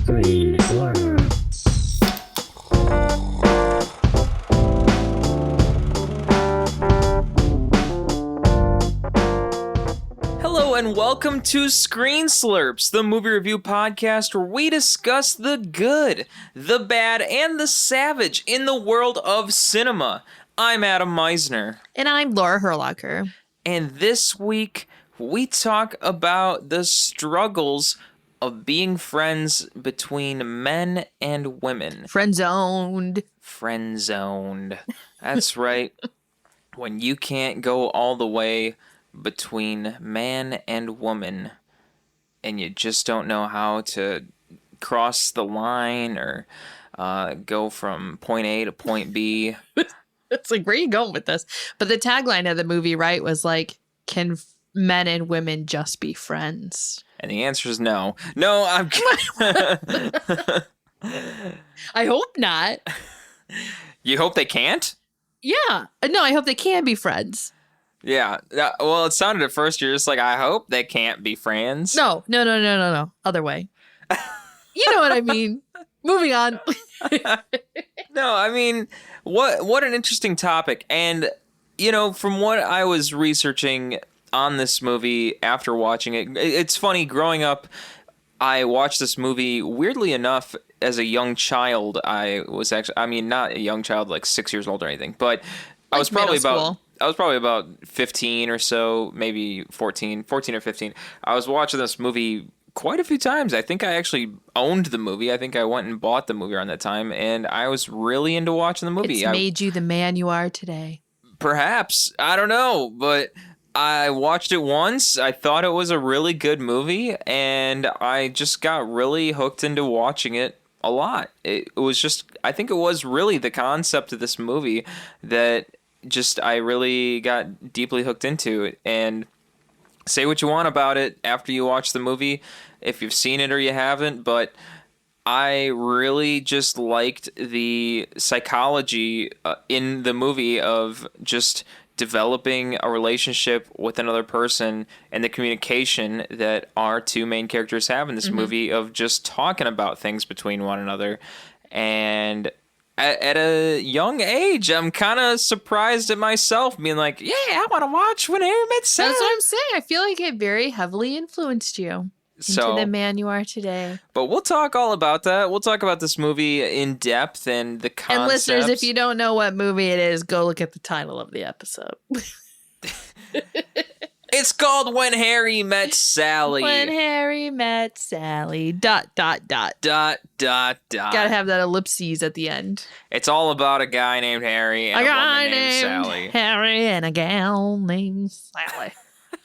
Screen Slurps. Hello and welcome to Screen Slurps, the movie review podcast where we discuss the good, the bad, and the savage in the world of cinema. I'm Adam Meisner. And I'm Laura Herlocker. And this week, we talk about the struggles of being friends between men and women. Friend-zoned. Friend-zoned. That's right. When you can't go all the way between man and woman, and you just don't know how to cross the line or go from point A to point B. It's like, where are you going with this? But the tagline of the movie, right, was like, can men and women just be friends? And the answer is no. No, I'm I hope not. You hope they can't? Yeah. No, I hope they can be friends. Yeah. Well, it sounded at first you're just like, I hope they can't be friends. No. Other way. You know what I mean. Moving on. No, I mean, what an interesting topic. And, you know, from what I was researching on this movie after watching it, it's funny, growing up, I watched this movie, weirdly enough, as a young child. I was actually, I mean, not a young child, like 6 years old or anything, but I was probably about 15 or so, maybe 14 or 15. I was watching this movie quite a few times. I think I actually owned the movie. I think I went and bought the movie around that time, and I was really into watching the movie. It's made you the man you are today. Perhaps. I don't know, but I watched it once. I thought it was a really good movie, and I just got really hooked into watching it a lot. It was just, I think it was really the concept of this movie that just I really got deeply hooked into it. And say what you want about it after you watch the movie, if you've seen it or you haven't, but I really just liked the psychology in the movie of just developing a relationship with another person and the communication that our two main characters have in this movie of just talking about things between one another. And at a young age, I'm kind of surprised at myself being like, yeah, I want to watch When Harry Met Sally. That's what I'm saying. I feel like it very heavily influenced you into the man you are today. But we'll talk all about that. We'll talk about this movie in depth and the concepts. And listeners, if you don't know what movie it is, go look at the title of the episode. It's called When Harry Met Sally. When Harry Met Sally. ... Gotta have that ellipses at the end. It's all about a guy named Harry and a woman named Sally. Harry and a gal named Sally.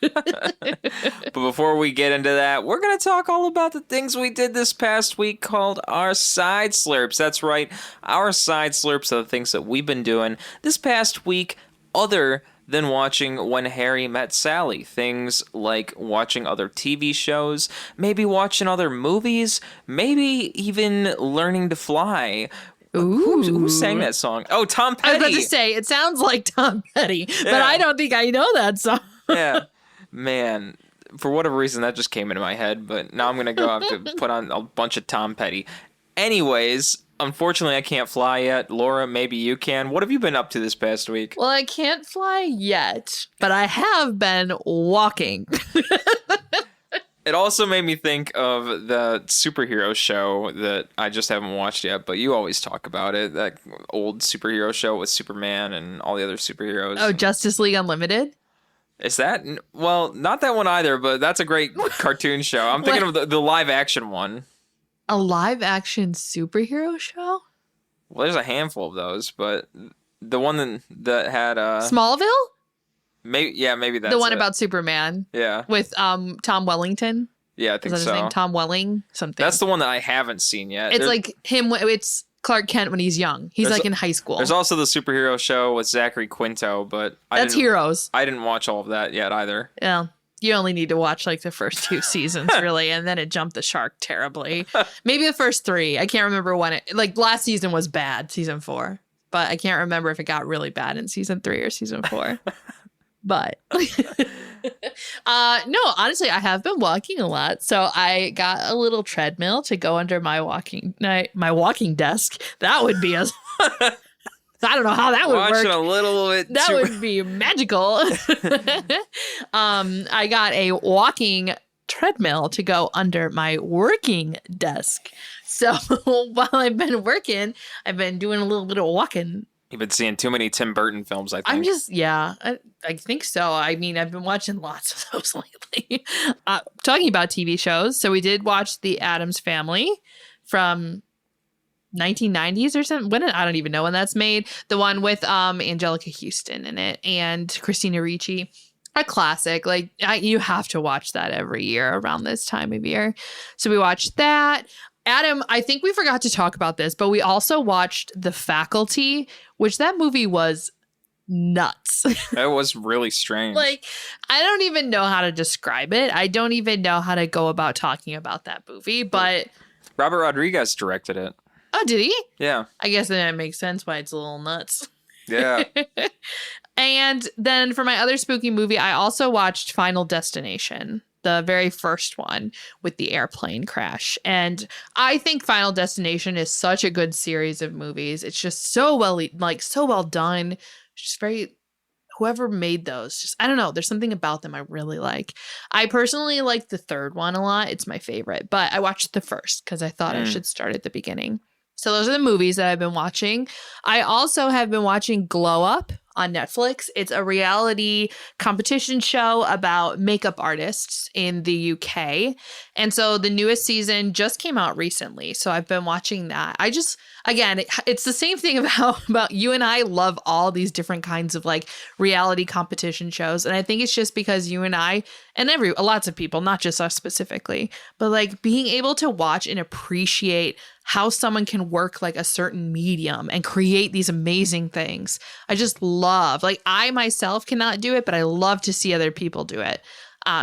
But before we get into that, we're going to talk all about the things we did this past week called our side slurps. That's right. Our side slurps are the things that we've been doing this past week other than watching When Harry Met Sally. Things like watching other TV shows, maybe watching other movies, maybe even learning to fly. Ooh. Who sang that song? Oh, Tom Petty. I was about to say, it sounds like Tom Petty, but I don't think I know that song. Yeah. Man, for whatever reason, that just came into my head, but now I'm going to go have to put on a bunch of Tom Petty. Anyways, unfortunately, I can't fly yet. Laura, maybe you can. What have you been up to this past week? Well, I can't fly yet, but I have been walking. It also made me think of the superhero show that I just haven't watched yet, but you always talk about it. That old superhero show with Superman and all the other superheroes. Oh, Justice League Unlimited? Is that? Well, not that one either, but that's a great cartoon show. I'm thinking of the live action one. A live action superhero show? Well, there's a handful of those, but the one that had Smallville? Maybe that's the one it. about Superman. Yeah. With Tom Wellington. Yeah, I think Is that so. his name? Tom Welling something. That's the one that I haven't seen yet. It's like him. It's Clark Kent when he's young. He's like in high school. There's also the superhero show with Zachary Quinto, but that's Heroes. I didn't watch all of that yet either. Yeah. You only need to watch like the first 2 seasons, really, and then it jumped the shark terribly. Maybe the first 3. I can't remember when it. Like last season was bad, season 4, but I can't remember if it got really bad in season 3 or season 4. But no, honestly, I have been walking a lot. So I got a little treadmill to go under my walking desk. That would be I don't know how that would Watching work. a little bit. That would be magical. I got a walking treadmill to go under my working desk. So while I've been working, I've been doing a little bit of walking. You've been seeing too many Tim Burton films, I think. I think so. I mean, I've been watching lots of those lately. Talking about TV shows. So we did watch The Addams Family from 1990s or something. I don't even know when that's made. The one with Angelica Houston in it and Christina Ricci. A classic. Like you have to watch that every year around this time of year. So we watched that. Adam, I think we forgot to talk about this, but we also watched The Faculty, which that movie was nuts. That was really strange. Like, I don't even know how to describe it. I don't even know how to go about talking about that movie, but Robert Rodriguez directed it. Oh, did he? Yeah. I guess then it makes sense why it's a little nuts. Yeah. And then for my other spooky movie, I also watched Final Destination, the very first one with the airplane crash. And I think Final Destination is such a good series of movies. It's just so well done. It's just very, whoever made those, just, I don't know. There's something about them I really like. I personally like the third one a lot. It's my favorite, but I watched the first because I thought I should start at the beginning. So those are the movies that I've been watching. I also have been watching Glow Up on Netflix. It's a reality competition show about makeup artists in the UK. And so the newest season just came out recently. So I've been watching that. It's the same thing about you and I love all these different kinds of like reality competition shows. And I think it's just because you and I and lots of people, not just us specifically, but like being able to watch and appreciate how someone can work like a certain medium and create these amazing things. I just love, like I myself cannot do it, but I love to see other people do it.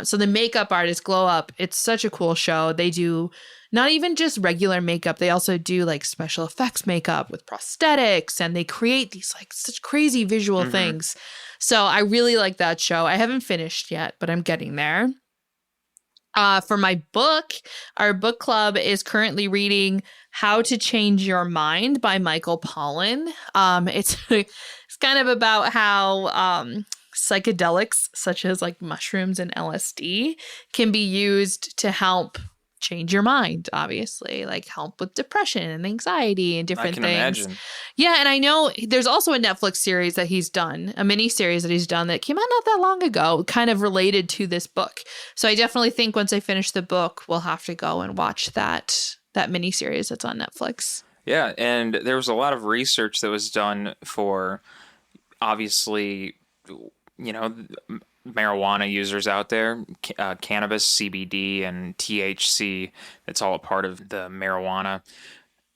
So the makeup artists Glow Up, it's such a cool show. They do not even just regular makeup. They also do like special effects makeup with prosthetics, and they create these like such crazy visual things. So I really like that show. I haven't finished yet, but I'm getting there. For my book, our book club is currently reading How to Change Your Mind by Michael Pollan. It's kind of about how psychedelics such as like mushrooms and LSD can be used to help change your mind, obviously, like help with depression and anxiety and different things. I can imagine. Yeah, and I know there's also a Netflix series that he's done, a mini series that he's done that came out not that long ago, kind of related to this book. So I definitely think once I finish the book, we'll have to go and watch that mini series that's on Netflix. Yeah, and there was a lot of research that was done for, obviously, you know, marijuana users out there, cannabis, CBD, and THC. That's all a part of the marijuana.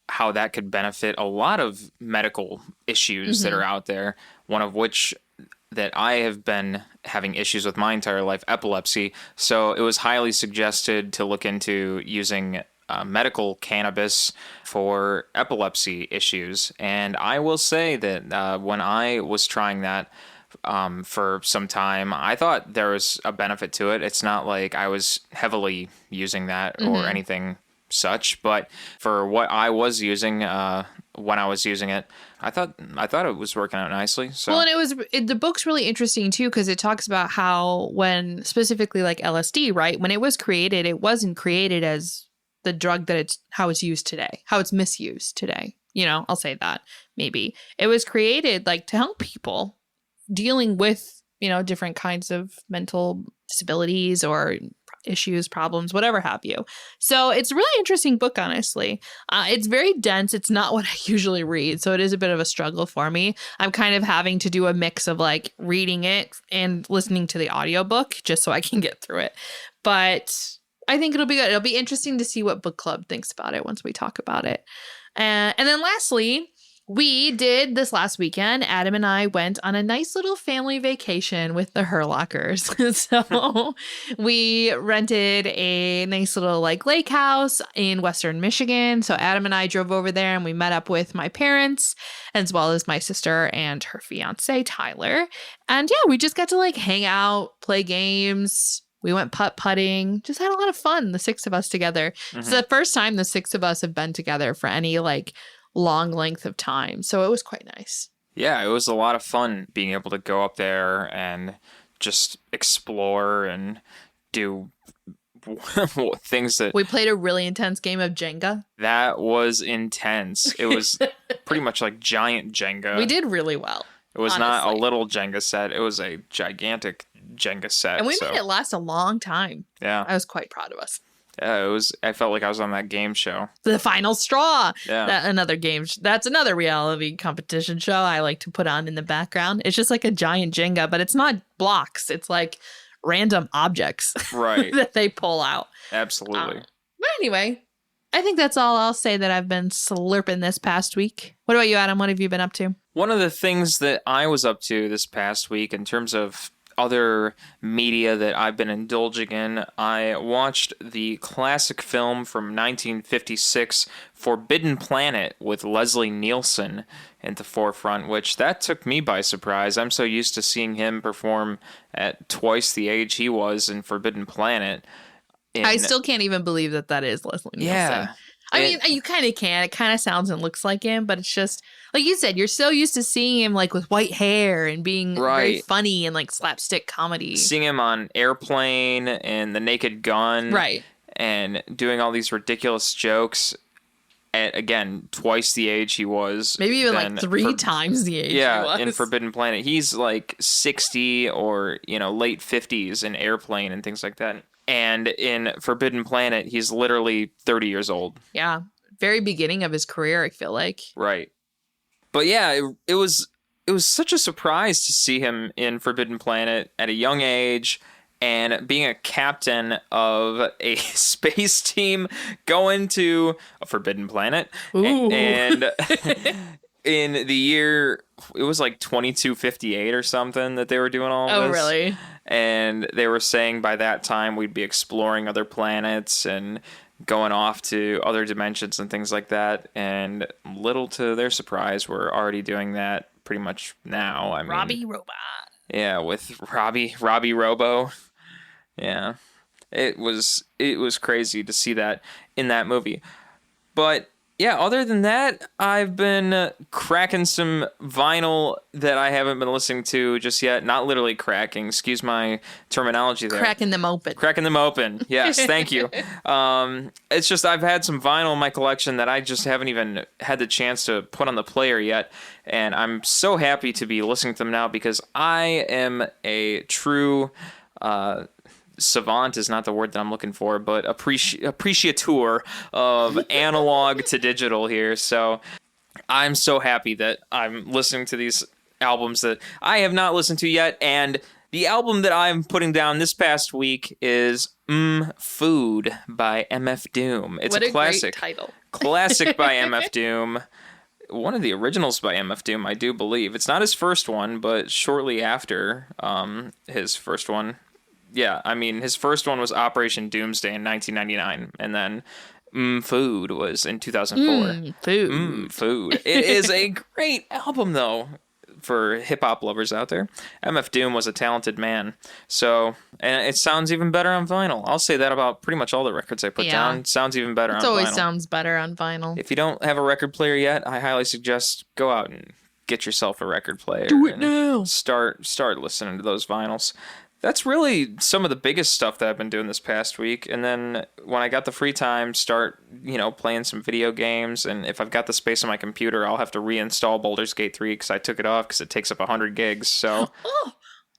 How that could benefit a lot of medical issues that are out there. One of which that I have been having issues with my entire life, epilepsy. So it was highly suggested to look into using medical cannabis for epilepsy issues. And I will say that when I was trying that for some time, I thought there was a benefit to it. It's not like I was heavily using that or anything such, but for what I was using when I was using it, I thought it was working out nicely. So well, and the book's really interesting too, because it talks about how when specifically like LSD, right? When it was created, it wasn't created as the drug that how it's used today, how it's misused today. You know, I'll say that maybe it was created like to help people dealing with, you know, different kinds of mental disabilities or issues, problems, whatever have you. So it's a really interesting book, honestly. It's very dense. It's not what I usually read. So it is a bit of a struggle for me. I'm kind of having to do a mix of like reading it and listening to the audiobook just so I can get through it. But I think it'll be good. It'll be interesting to see what book club thinks about it once we talk about it. And then lastly, We did this last weekend. Adam and I went on a nice little family vacation with the Herlockers. So we rented a nice little like lake house in Western Michigan. So Adam and I drove over there and we met up with my parents as well as my sister and her fiance, Tyler. And yeah, we just got to like hang out, play games. We went putt-putting, just had a lot of fun, the six of us together. It's the first time the six of us have been together for any like long length of time. So it was quite nice. Yeah, it was a lot of fun being able to go up there and just explore and do things that... We played a really intense game of Jenga. That was intense. It was pretty much like giant Jenga. We did really well. It was honestly. Not a little Jenga set. It was a gigantic Jenga set. And we made it last a long time. Yeah. I was quite proud of us. Yeah, it was. I felt like I was on that game show. The Final Straw. Yeah. That's another reality competition show I like to put on in the background. It's just like a giant Jenga, but it's not blocks. It's like random objects right. that they pull out. Absolutely. But anyway, I think that's all I'll say that I've been slurping this past week. What about you, Adam? What have you been up to? One of the things that I was up to this past week in terms of other media that I've been indulging in, I watched the classic film from 1956, Forbidden Planet, with Leslie Nielsen in the forefront, which that took me by surprise. I'm so used to seeing him perform at twice the age he was in Forbidden Planet. I still can't even believe that is Leslie Nielsen. Yeah. I mean, you kind of can. It kind of sounds and looks like him, but it's just, like you said, you're so used to seeing him like with white hair and being very funny and like slapstick comedy. Seeing him on Airplane and The Naked Gun. Right. And doing all these ridiculous jokes at, again, twice the age he was. Maybe even like three times the age he was. Yeah, in Forbidden Planet. He's like 60 or, late 50s in Airplane and things like that. And in Forbidden Planet, he's literally 30 years old. Yeah. Very beginning of his career, I feel like. Right. But yeah, it was such a surprise to see him in Forbidden Planet at a young age and being a captain of a space team going to a Forbidden Planet. Ooh. And in the year, it was like 2258 or something that they were doing all of this. Oh, really? And they were saying by that time we'd be exploring other planets and going off to other dimensions and things like that. And little to their surprise, we're already doing that pretty much now. I mean, Robbie Robot. Yeah, with Robbie Robo. Yeah. It was crazy to see that in that movie. But yeah, other than that, I've been cracking some vinyl that I haven't been listening to just yet. Not literally cracking, excuse my terminology there. Cracking them open. Cracking them open. Yes, thank you. It's just I've had some vinyl in my collection that I just haven't even had the chance to put on the player yet. And I'm so happy to be listening to them now because I am a true... savant is not the word that I'm looking for, but appreciateur of analog to digital here. So I'm so happy that I'm listening to these albums that I have not listened to yet. And the album that I'm putting down this past week is Food by MF Doom. It's a classic. Great title. Classic by MF Doom. One of the originals by MF Doom, I do believe. It's not his first one, but shortly after his first one. Yeah, I mean, his first one was Operation Doomsday in 1999, and then Food was in 2004. Food. It is a great album, though, for hip-hop lovers out there. MF Doom was a talented man, and it sounds even better on vinyl. I'll say that about pretty much all the records I put down. It sounds even better on vinyl. It always sounds better on vinyl. If you don't have a record player yet, I highly suggest go out and get yourself a record player. Do it now! Start listening to those vinyls. That's really some of the biggest stuff that I've been doing this past week. And then when I got the free time, start, playing some video games. And if I've got the space on my computer, I'll have to reinstall Baldur's Gate 3 because I took it off because it takes up 100 gigs. So, oh,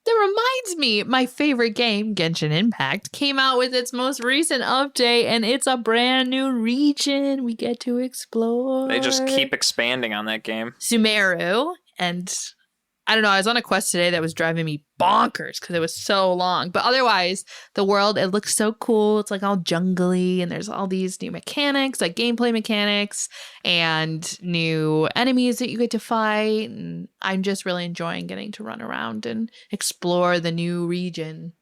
that reminds me, my favorite game, Genshin Impact, came out with its most recent update, and it's a brand new region we get to explore. They just keep expanding on that game. Sumeru and I don't know. I was on a quest today that was driving me bonkers because it was so long. But otherwise, the world, it looks so cool. It's like all jungly and there's all these new mechanics, like gameplay mechanics and new enemies that you get to fight. And I'm just really enjoying getting to run around and explore the new region.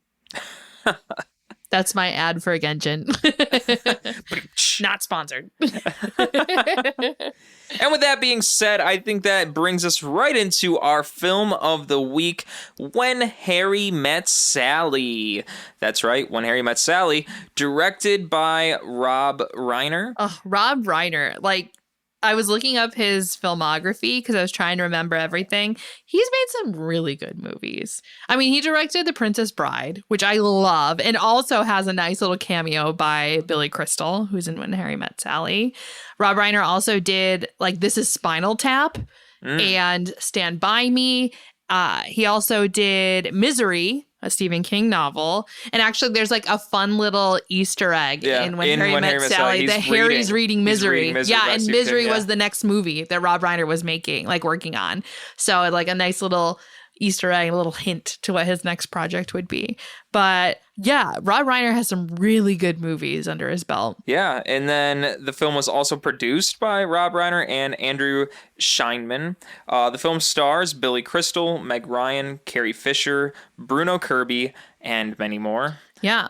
That's my ad for Genshin. Not sponsored. And with that being said, I think that brings us right into our film of the week, When Harry Met Sally. That's right, When Harry Met Sally, directed by Rob Reiner. Oh, Rob Reiner. Like, I was looking up his filmography because I was trying to remember everything. He's made some really good movies. I mean, he directed The Princess Bride, which I love, and also has a nice little cameo by Billy Crystal, who's in When Harry Met Sally. Rob Reiner also did, like, This Is Spinal Tap and Stand By Me. He also did Misery, a Stephen King novel. And actually, there's like a fun little Easter egg in When Harry Met Sally that Harry's reading Misery. Yeah, and Misery was the next movie that Rob Reiner was making, like working on. So like a nice little Easter egg, a little hint to what his next project would be. But yeah, Rob Reiner has some really good movies under his belt. Yeah, and then the film was also produced by Rob Reiner and Andrew Scheinman. The film stars Billy Crystal, Meg Ryan, Carrie Fisher, Bruno Kirby, and many more. Yeah.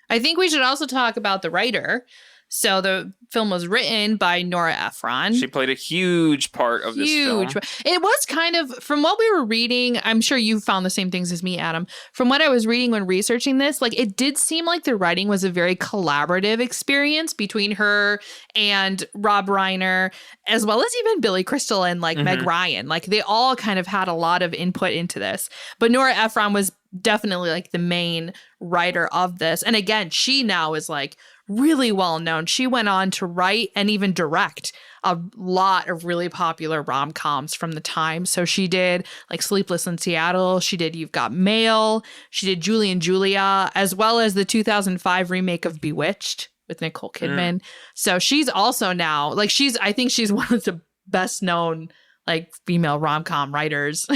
I think we should also talk about the writer. So the film was written by Nora Ephron. She played a huge part of this film. It was kind of, from what we were reading, I'm sure you found the same things as me, Adam. From what I was reading when researching this, like it did seem like the writing was a very collaborative experience between her and Rob Reiner, as well as even Billy Crystal and like Meg Ryan. Like they all kind of had a lot of input into this. But Nora Ephron was definitely like the main writer of this. And again, she now is like really well known. She went on to write and even direct a lot of really popular rom-coms from the time. So she did like Sleepless in Seattle. She did You've Got Mail. She did Julie and Julia, as well as the 2005 remake of Bewitched with Nicole Kidman. So she's also now like I think she's one of the best known like female rom-com writers,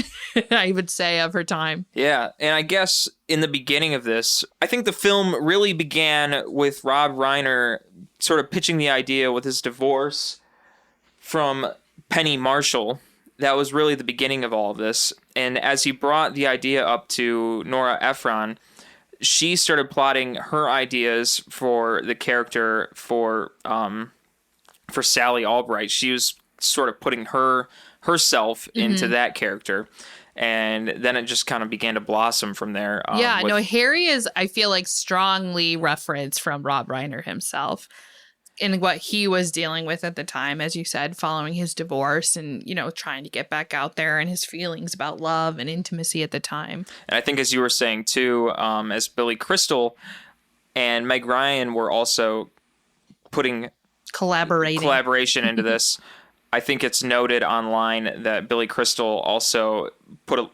I would say, of her time. Yeah, and I guess in the beginning of this, I think the film really began with Rob Reiner sort of pitching the idea with his divorce from Penny Marshall. That was really the beginning of all of this. And as he brought the idea up to Nora Ephron, she started plotting her ideas for the character for Sally Albright. She was sort of putting herself into that character, and then it just kind of began to blossom from there. Harry is, I feel like, strongly referenced from Rob Reiner himself in what he was dealing with at the time, as you said, following his divorce and, you know, trying to get back out there and his feelings about love and intimacy at the time. And I think, as you were saying too, as Billy Crystal and Meg Ryan were also putting collaboration into this, I think it's noted online that Billy Crystal also put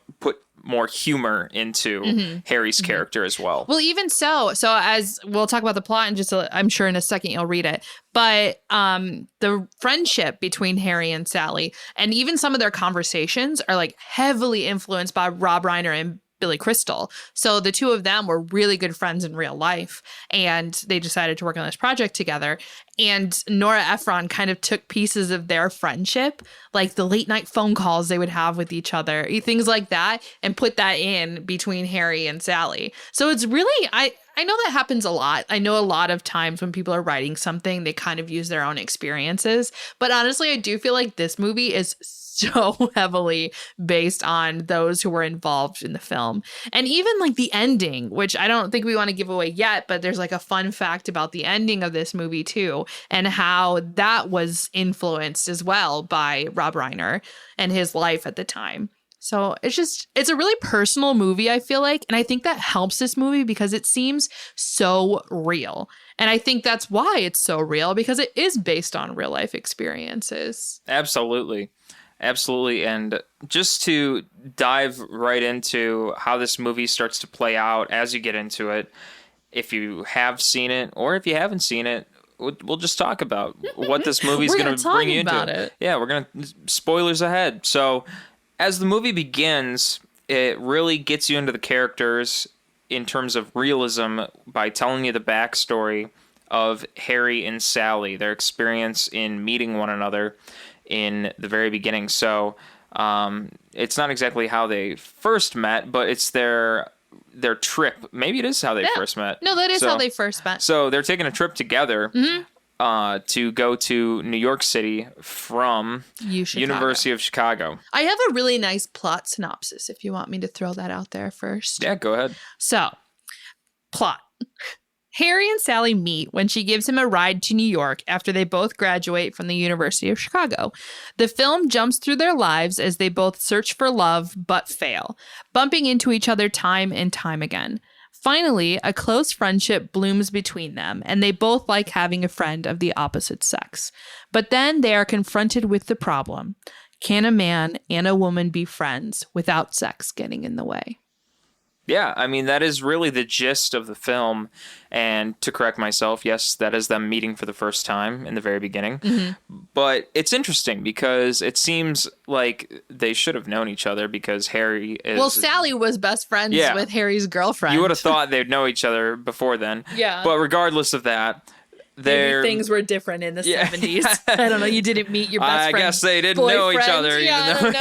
more humor into Harry's character as well. Well, even so as we'll talk about the plot in just I'm sure in a second you'll read it, but the friendship between Harry and Sally and even some of their conversations are like heavily influenced by Rob Reiner and Billy Crystal. So the two of them were really good friends in real life, and they decided to work on this project together. And Nora Ephron kind of took pieces of their friendship, like the late night phone calls they would have with each other, things like that, and put that in between Harry and Sally. So it's really, I know that happens a lot. I know a lot of times when people are writing something, they kind of use their own experiences. But honestly, I do feel like this movie is so heavily based on those who were involved in the film. And even like the ending, which I don't think we want to give away yet, but there's like a fun fact about the ending of this movie too, and how that was influenced as well by Rob Reiner and his life at the time. So it's a really personal movie, I feel like. And I think that helps this movie because it seems so real. And I think that's why it's so real, because it is based on real life experiences. Absolutely. And just to dive right into how this movie starts to play out as you get into it, if you have seen it or if you haven't seen it, we'll just talk about what this movie is going to bring you into. It. Yeah, we're going to spoilers ahead. So as the movie begins, it really gets you into the characters in terms of realism by telling you the backstory of Harry and Sally, their experience in meeting one another in the very beginning. So it's not exactly how they first met, but it's their trip. Maybe it is how they first met. No, that is how they first met. So they're taking a trip together to go to New York City from University of Chicago. I have a really nice plot synopsis if you want me to throw that out there first. Yeah, go ahead. So, plot. Harry and Sally meet when she gives him a ride to New York after they both graduate from the University of Chicago. The film jumps through their lives as they both search for love but fail, bumping into each other time and time again. Finally, a close friendship blooms between them, and they both like having a friend of the opposite sex. But then they are confronted with the problem. Can a man and a woman be friends without sex getting in the way? Yeah, I mean, that is really the gist of the film. And to correct myself, yes, that is them meeting for the first time in the very beginning. Mm-hmm. But it's interesting because it seems like they should have known each other because Harry is... Well, Sally was best friends with Harry's girlfriend. You would have thought they'd know each other before then. Yeah. But regardless of that... Maybe things were different in the 70s. I don't know. You didn't meet your best friend. I guess they didn't know each other, even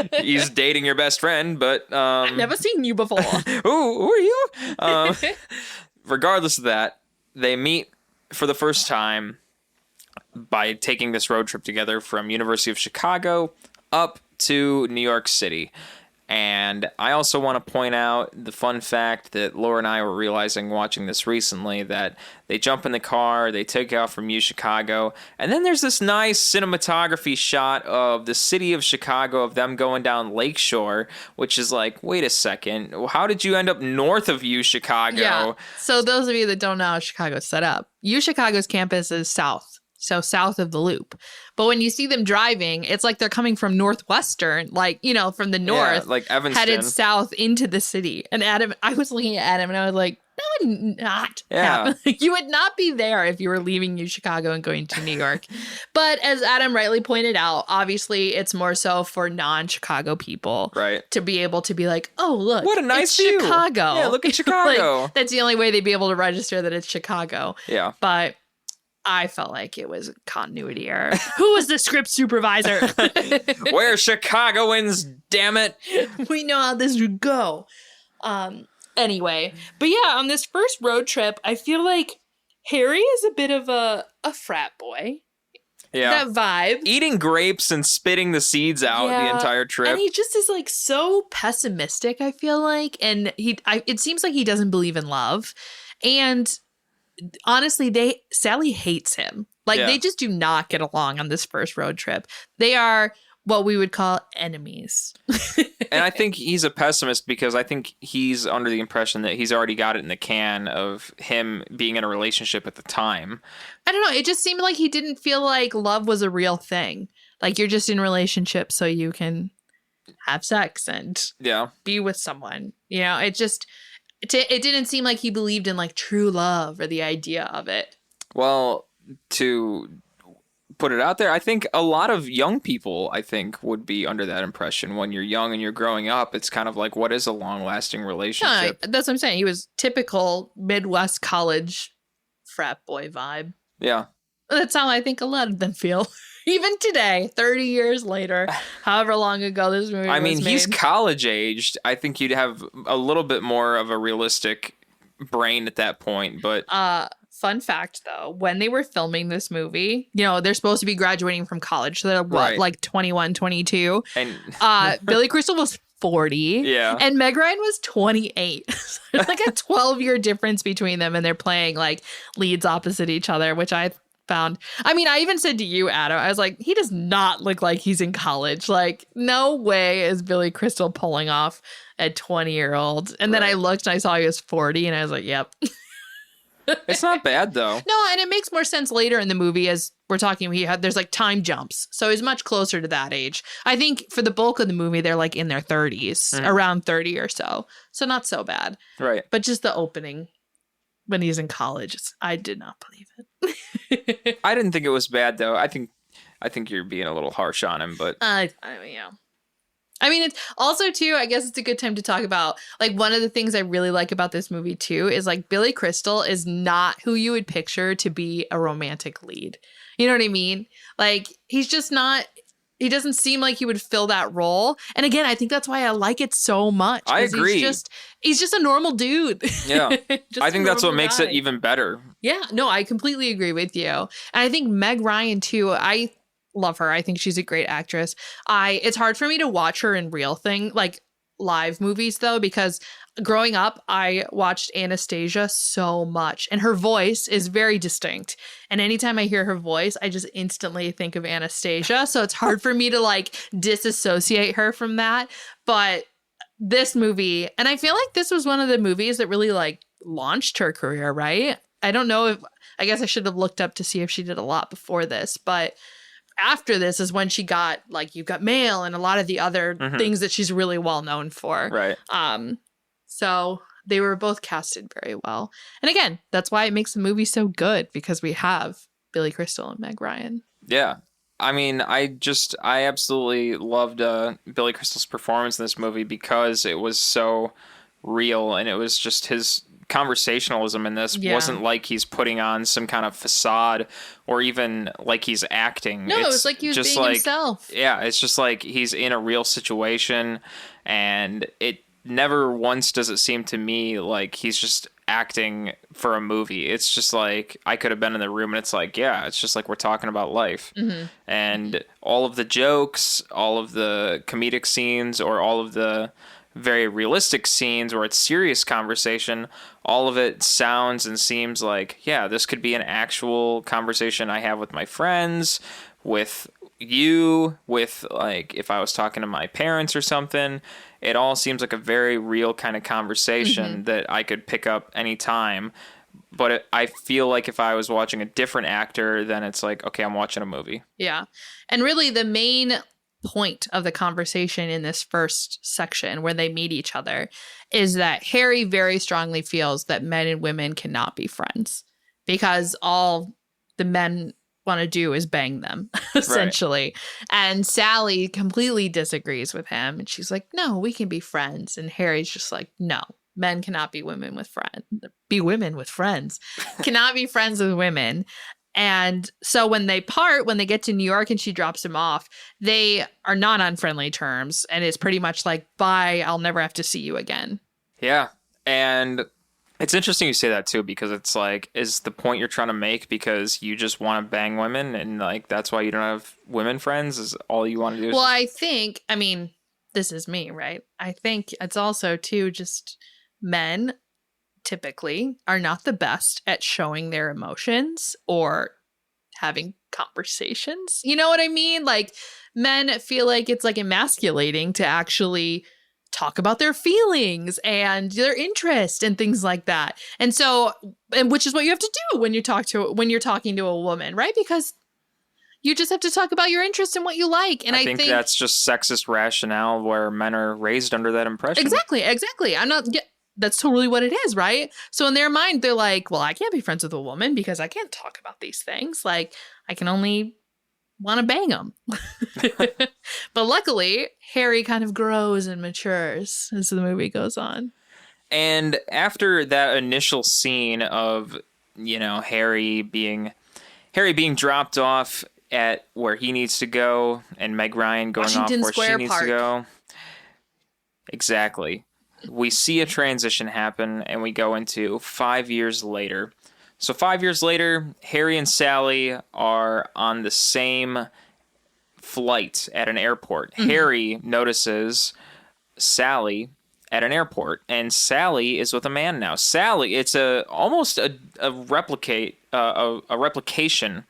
though he's dating your best friend. But I've never seen you before. Who are you? Regardless of that, they meet for the first time by taking this road trip together from University of Chicago up to New York City. And I also want to point out the fun fact that Laura and I were realizing watching this recently, that they jump in the car, they take off from Chicago, and then there's this nice cinematography shot of the city of Chicago of them going down Lakeshore, which is like, wait a second, how did you end up north of Chicago? Yeah. So those of you that don't know how Chicago's set up, Chicago's campus is south. So south of the loop. But when you see them driving, it's like they're coming from Northwestern, like, from the north, like Evanston, headed south into the city. And I was looking at Adam and I was like, that would not happen. You would not be there if you were leaving Chicago and going to New York. But as Adam rightly pointed out, obviously it's more so for non-Chicago people, right? To be able to be like, oh, look, what a nice view. Chicago. Yeah, look at Chicago. Like, that's the only way they'd be able to register that it's Chicago. Yeah. But I felt like it was a continuity error. Who was the script supervisor? We're Chicagoans, damn it. We know how this would go. Anyway, but yeah, on this first road trip, I feel like Harry is a bit of a frat boy. Yeah. That vibe. Eating grapes and spitting the seeds out the entire trip. And he just is like so pessimistic, I feel like. And it seems like he doesn't believe in love. And honestly, Sally hates him. Like, they just do not get along on this first road trip. They are what we would call enemies. And I think he's a pessimist because I think he's under the impression that he's already got it in the can of him being in a relationship at the time. I don't know. It just seemed like he didn't feel like love was a real thing. Like, you're just in a relationship so you can have sex and be with someone. It didn't seem like he believed in like true love or the idea of it. Well, to put it out there, I think a lot of young people, would be under that impression. When you're young and you're growing up, it's kind of like, what is a long-lasting relationship? No, that's what I'm saying. He was typical Midwest college frat boy vibe. Yeah. That's how I think a lot of them feel. Even today, 30 years later, however long ago this movie was made. He's college aged. I think you'd have a little bit more of a realistic brain at that point. But fun fact, though, when they were filming this movie, they're supposed to be graduating from college. So they're like 21, 22. And Billy Crystal was 40. Yeah. And Meg Ryan was 28. There's like a 12-year difference between them. And they're playing like leads opposite each other, which I found. I mean, I even said to you, Adam, I was like, he does not look like he's in college. Like, no way is Billy Crystal pulling off a 20-year-old. And then I looked and I saw he was 40 and I was like, yep. It's not bad, though. No, and it makes more sense later in the movie as we're talking. There's like time jumps. So he's much closer to that age. I think for the bulk of the movie, they're like in their 30s, around 30 or so. So not so bad. Right. But just the opening when he's in college, I did not believe it. I didn't think it was bad, though. I think you're being a little harsh on him, but I mean, it's also, too, I guess it's a good time to talk about, like, one of the things I really like about this movie, too, is, like, Billy Crystal is not who you would picture to be a romantic lead. You know what I mean? Like, he's just not, he doesn't seem like he would fill that role. And again, I think that's why I like it so much. I agree. He's just a normal dude. Yeah. Just I think a that's what normal makes guy. it even better. Yeah, no, I completely agree with you. And I think Meg Ryan, too, I love her. I think she's a great actress. It's hard for me to watch her in live movies, though, because growing up, I watched Anastasia so much, and her voice is very distinct. And anytime I hear her voice, I just instantly think of Anastasia. So it's hard for me to like disassociate her from that. But this movie, and I feel like this was one of the movies that really like launched her career, right? I don't know I guess I should have looked up to see if she did a lot before this, but after this is when she got like You've Got Mail and a lot of the other things that she's really well known for. Right. So they were both casted very well. And again, that's why it makes the movie so good, because we have Billy Crystal and Meg Ryan. Yeah. I mean, I absolutely loved Billy Crystal's performance in this movie because it was so real, and it was just his conversationalism in this wasn't like he's putting on some kind of facade or even like he's acting. No, it was like he was just being like, himself. Yeah, it's just like he's in a real situation, and it never once does it seem to me like he's just acting for a movie. It's just like I could have been in the room, and it's like, yeah, it's just like we're talking about life. And all of the jokes, all of the comedic scenes, or all of the very realistic scenes where it's serious conversation, all of it sounds and seems like, yeah, this could be an actual conversation I have with my friends, with you, with like if I was talking to my parents or something. It all seems like a very real kind of conversation that I could pick up anytime. But I feel like if I was watching a different actor, then it's like, okay, I'm watching a movie. Yeah. And really the main point of the conversation in this first section where they meet each other is that Harry very strongly feels that men and women cannot be friends because all the men want to do is bang them, essentially. Right. And Sally completely disagrees with him. And she's like, no, we can be friends. And Harry's just like, no, men cannot be women with friends. Be women with friends. Cannot be friends with women. And so when they part, when they get to New York and she drops him off, they are not on friendly terms. And it's pretty much like, bye, I'll never have to see you again. Yeah. And it's interesting you say that too, because it's like, is the point you're trying to make because you just want to bang women and like that's why you don't have women friends is all you want to do? Well, I think, I mean, this is me, right? I think it's also too just men typically are not the best at showing their emotions or having conversations. You know what I mean? Like men feel like it's like emasculating to actually talk about their feelings and their interest and things like that. And so, and which is what you have to do when you're talking to a woman, right? Because you just have to talk about your interest and what you like. And I think that's just sexist rationale where men are raised under that impression. Exactly. That's totally what it is, right? So in their mind, they're like, well, I can't be friends with a woman because I can't talk about these things. Like, I can only want to bang them. But luckily, Harry kind of grows and matures as the movie goes on. And after that initial scene of, you know, Harry being dropped off at where he needs to go and Meg Ryan going Washington off where Square she needs Park. to go. Exactly. We see a transition happen and we go into 5 years later. So 5 years later, Harry and Sally are on the same flight at an airport. Harry notices Sally at an airport, and Sally is with a man now. Sally, it's almost a replication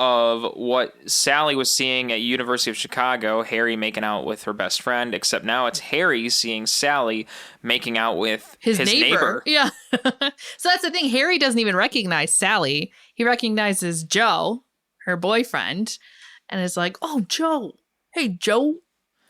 of what Sally was seeing at University of Chicago, Harry making out with her best friend, except now it's Harry seeing Sally making out with his neighbor. Yeah. So that's the thing. Harry doesn't even recognize Sally. He recognizes Joe, her boyfriend, and is like, oh, Joe. Hey, Joe.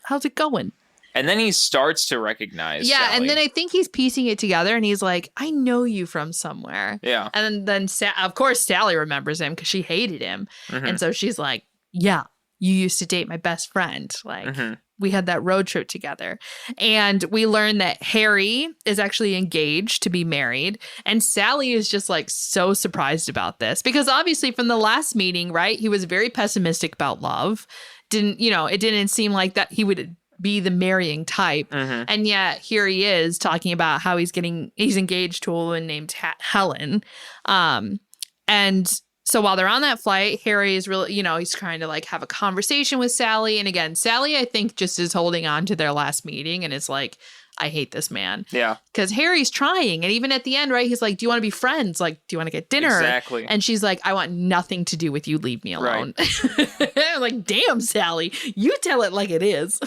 How's it going? And then he starts to recognize Sally. And then I think he's piecing it together, and he's like, I know you from somewhere. Yeah. And then of course, Sally remembers him because she hated him. And so she's like, yeah, you used to date my best friend. Like, we had that road trip together. And we learned that Harry is actually engaged to be married. And Sally is just like so surprised about this because obviously from the last meeting, right, he was very pessimistic about love. It didn't seem like that he would be the marrying type. Mm-hmm. And yet here he is talking about how he's engaged to a woman named Helen. And so while they're on that flight, Harry is really, he's trying to like have a conversation with Sally. And again, Sally, I think, just is holding on to their last meeting. And it's like, I hate this man. Yeah. Because Harry's trying. And even at the end, right, he's like, do you want to be friends? Like, do you want to get dinner? Exactly. And she's like, I want nothing to do with you. Leave me alone. Right. I'm like, damn, Sally, you tell it like it is.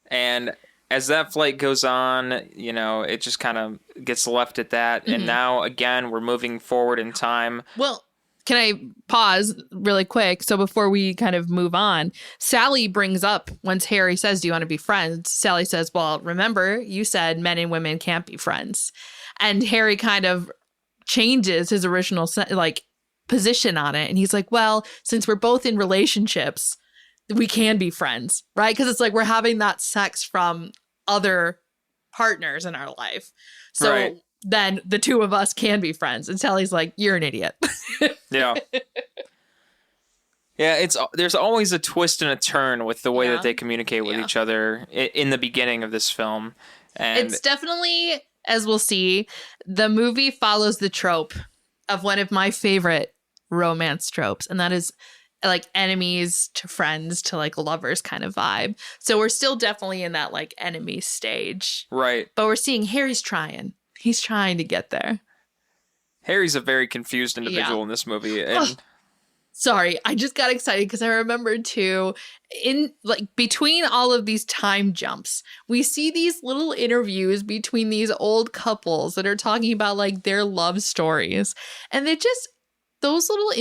And as that flight goes on, it just kind of gets left at that. Mm-hmm. And now, again, we're moving forward in time. Well, can I pause really quick? So before we kind of move on, Sally brings up, once Harry says, do you want to be friends? Sally says, well, remember, you said men and women can't be friends. And Harry kind of changes his original position on it. And he's like, well, since we're both in relationships, we can be friends, right? Because it's like we're having that sex from other partners in our life. So right. Then the two of us can be friends. And Sally's like, you're an idiot. Yeah. Yeah, there's always a twist and a turn with the way that they communicate with each other in the beginning of this film. And it's definitely, as we'll see, the movie follows the trope of one of my favorite romance tropes. And that is like enemies to friends to like lovers kind of vibe. So we're still definitely in that like enemy stage. Right. But we're seeing Harry's trying. He's trying to get there. Harry's a very confused individual in this movie. And sorry, I just got excited because I remembered too, in like between all of these time jumps, we see these little interviews between these old couples that are talking about like their love stories. And they just, those little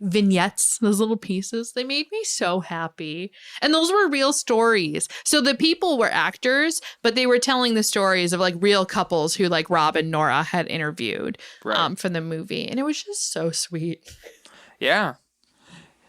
vignettes, those little pieces, they made me so happy. And those were real stories. So the people were actors, but they were telling the stories of like real couples who like Rob and Nora had interviewed from the movie. And it was just so sweet. Yeah.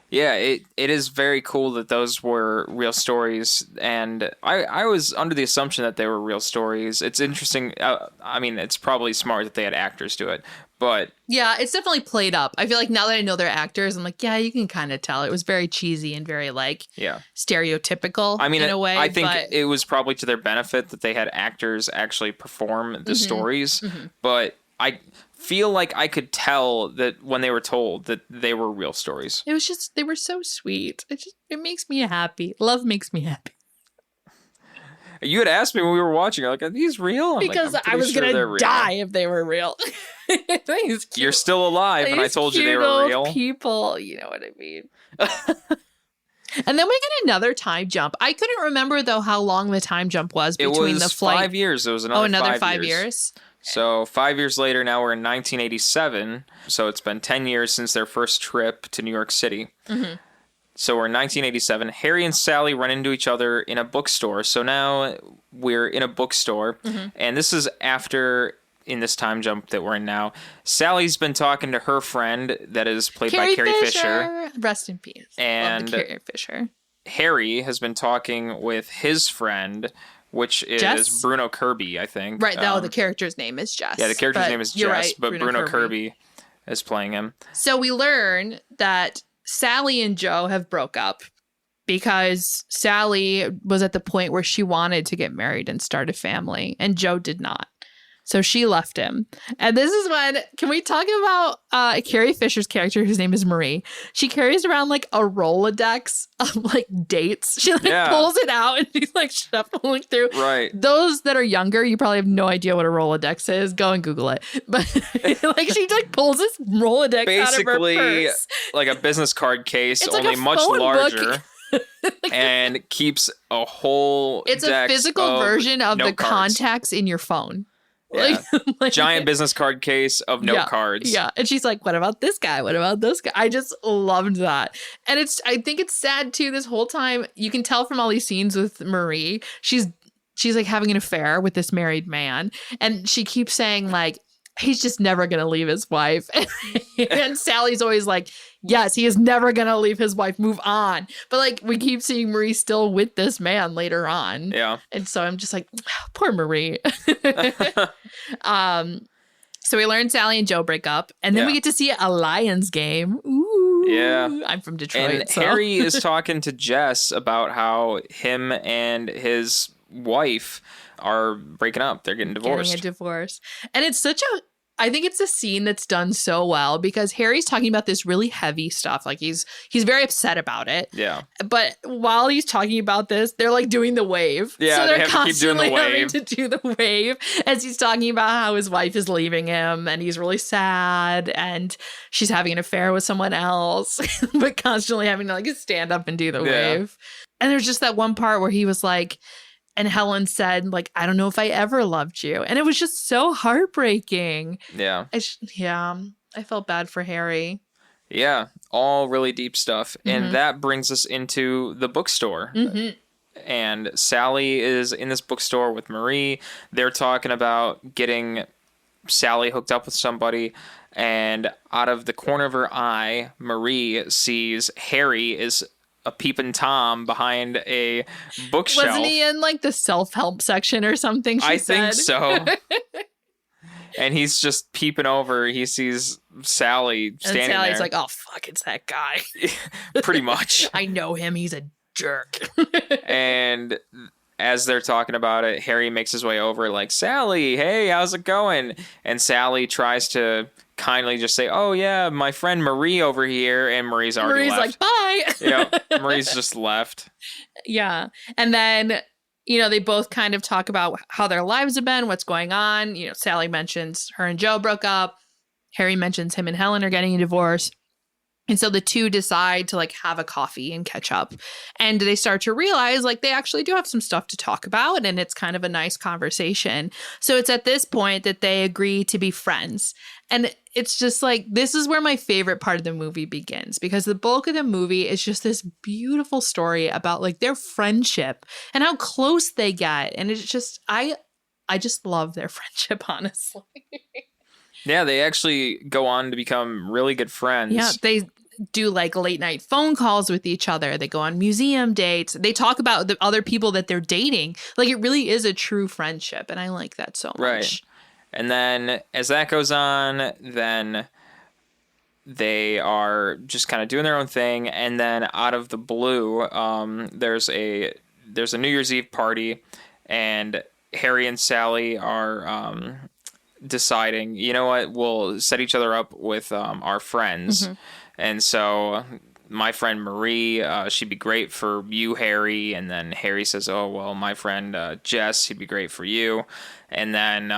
Yeah, it is very cool that those were real stories. And I was under the assumption that they were real stories. It's interesting. I mean, it's probably smart that they had actors do it. But yeah, it's definitely played up. I feel like now that I know they're actors, I'm like, yeah, you can kind of tell. It was very cheesy and very stereotypical in a way. I think it was probably to their benefit that they had actors actually perform the stories. Mm-hmm. But I feel like I could tell that when they were told that they were real stories. It was just, they were so sweet. It makes me happy. Love makes me happy. You had asked me when we were watching, like, are these real? Because I was going to die if they were real. You're still alive, and I told you they were real. People, you know what I mean. And then we get another time jump. I couldn't remember, though, how long the time jump was between the flight. 5 years. It was another 5 years. So 5 years later, now we're in 1987. So it's been 10 years since their first trip to New York City. Mm-hmm. So we're in 1987. Harry and Sally run into each other in a bookstore. So now we're in a bookstore. Mm-hmm. And this is after, in this time jump that we're in now, Sally's been talking to her friend that is played by Carrie Fisher. Rest in peace. And Carrie Fisher. Harry has been talking with his friend, which is Jess? Bruno Kirby, I think. Right. No, the character's name is Jess. Yeah, the character's name is Jess, right, but Bruno Kirby is playing him. So we learn that Sally and Joe have broke up because Sally was at the point where she wanted to get married and start a family, and Joe did not. So she left him. And this is when, can we talk about Carrie Fisher's character, whose name is Marie? She carries around like a Rolodex of like dates. She pulls it out and she's like shuffling through. Right. Those that are younger, you probably have no idea what a Rolodex is. Go and Google it. But like she like pulls this Rolodex out of her purse. Basically like a business card case, it's only like much larger. And keeps a whole It's a physical version of the contacts in your phone. Yeah. Giant business card case of note cards. Yeah. And she's like, what about this guy? What about this guy? I just loved that. And I think it's sad too, this whole time. You can tell from all these scenes with Marie, she's like having an affair with this married man. And she keeps saying like, he's just never going to leave his wife. And Sally's always like, yes, he is never going to leave his wife. Move on. But like we keep seeing Marie still with this man later on. Yeah. And so I'm just like, poor Marie. So we learn Sally and Joe break up. And then we get to see a Lions game. Ooh. Yeah. I'm from Detroit. And Harry is talking to Jess about how him and his wife are breaking up. They're getting divorced. Getting a divorce. And it's I think it's a scene that's done so well because Harry's talking about this really heavy stuff. Like he's very upset about it. Yeah. But while he's talking about this, they're like doing the wave. Yeah, so they're they have to keep doing the constantly wave. having to do the wave as he's talking about how his wife is leaving him and he's really sad and she's having an affair with someone else, but constantly having to like stand up and do the wave. And there's just that one part where he was like, and Helen said, like, I don't know if I ever loved you. And it was just so heartbreaking. Yeah. I felt bad for Harry. Yeah. All really deep stuff. And that brings us into the bookstore. And Sally is in this bookstore with Marie. They're talking about getting Sally hooked up with somebody. And out of the corner of her eye, Marie sees Harry is a peeping Tom behind a bookshelf. Wasn't he in like the self-help section or something? I think so. And he's just peeping over. He sees Sally standing there. And Sally's like, oh, fuck, it's that guy. Pretty much. I know him. He's a jerk. And as they're talking about it, Harry makes his way over like, Sally, hey, how's it going? And Sally tries to kindly just say, oh, yeah, my friend Marie over here. And Marie's already left. Like, bye. Yeah, Marie's just left. Yeah. And then, you know, they both kind of talk about how their lives have been, what's going on. You know, Sally mentions her and Joe broke up. Harry mentions him and Helen are getting a divorce. And so the two decide to like have a coffee and catch up. And they start to realize like they actually do have some stuff to talk about. And it's kind of a nice conversation. So it's at this point that they agree to be friends. And it's just like, this is where my favorite part of the movie begins, because the bulk of the movie is just this beautiful story about like their friendship and how close they get. And it's just, I just love their friendship, honestly. Yeah, they actually go on to become really good friends. Yeah, they do like late night phone calls with each other. They go on museum dates. They talk about the other people that they're dating. Like it really is a true friendship. And I like that so much. Right. And then as that goes on, then they are just kind of doing their own thing. And then out of the blue, there's a New Year's Eve party, and Harry and Sally are deciding, you know what, we'll set each other up with our friends. And so my friend Marie, she'd be great for you, Harry. And then Harry says, oh, well, my friend Jess, he'd be great for you. And then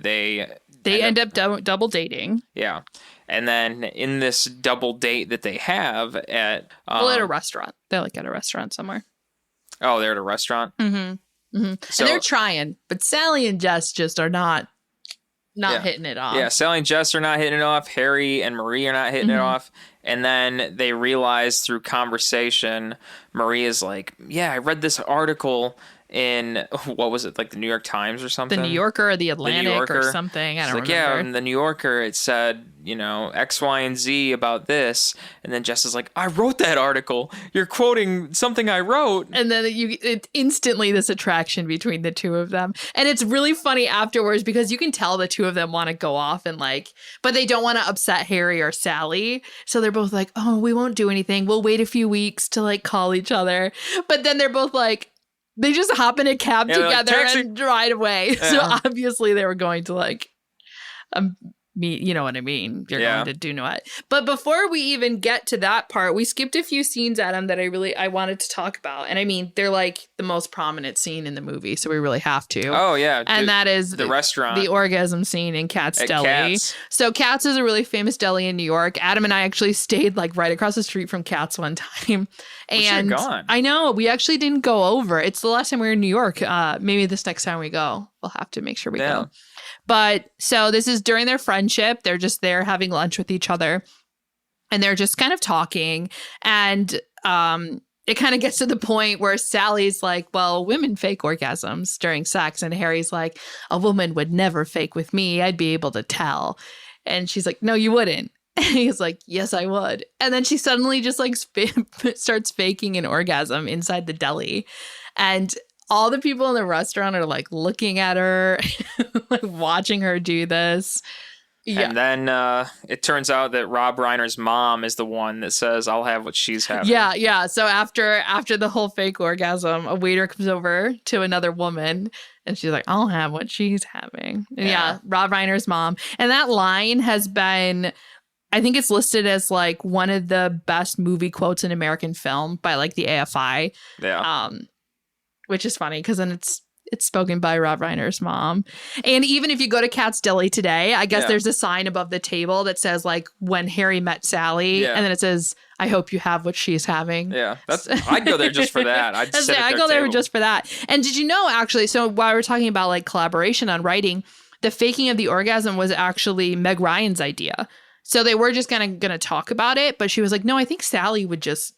they end up double dating. Yeah. And then in this double date that they have at... at a restaurant. They're like at a restaurant somewhere. Oh, they're at a restaurant? So, and they're trying, but Sally and Jess just are not hitting it off. Yeah, Sally and Jess are not hitting it off. Harry and Marie are not hitting it off. And then they realize through conversation, Marie is like, yeah, I read this article in, what was it, like the New York Times or something? The New Yorker or the Atlantic or something. I don't remember. Yeah, in the New Yorker, it said, you know, X, Y, and Z about this. And then Jess is like, I wrote that article. You're quoting something I wrote. And then it instantly this attraction between the two of them. And it's really funny afterwards because you can tell the two of them want to go off and like, but they don't want to upset Harry or Sally. So they're both like, oh, we won't do anything. We'll wait a few weeks to like call each other. But then they're both like, they just hop in a cab together like, and ride away. Yeah. So obviously they were going to like meet, you know what I mean? You're going to do what. But before we even get to that part, we skipped a few scenes, Adam, that I wanted to talk about. And I mean, they're like the most prominent scene in the movie, so we really have to. Oh, yeah. And that is the restaurant. The orgasm scene in Katz at Deli. Katz. So Katz is a really famous deli in New York. Adam and I actually stayed like right across the street from Katz one time. And gone. I know, we actually didn't go over. It's the last time we were in New York. Maybe this next time we go, we'll have to make sure we go. But so this is during their friendship. They're just there having lunch with each other and they're just kind of talking. And it kind of gets to the point where Sally's like, well, women fake orgasms during sex. And Harry's like, a woman would never fake with me. I'd be able to tell. And she's like, no, you wouldn't. And he's like, yes, I would. And then she suddenly just like starts faking an orgasm inside the deli. And all the people in the restaurant are like looking at her, like watching her do this. Yeah. And then it turns out that Rob Reiner's mom is the one that says, I'll have what she's having. Yeah. So after the whole fake orgasm, a waiter comes over to another woman and she's like, I'll have what she's having. And yeah, Rob Reiner's mom. And that line has been, I think it's listed as like one of the best movie quotes in American film by like the AFI. Yeah. Which is funny because then it's spoken by Rob Reiner's mom. And even if you go to Cat's Deli today, I guess there's a sign above the table that says like when Harry met Sally. And then it says, I hope you have what she's having. Yeah. I'd go there just for that. I'd go there just for that. And did you know actually, so while we're talking about like collaboration on writing, the faking of the orgasm was actually Meg Ryan's idea. So they were just gonna talk about it, but she was like, no, I think Sally would just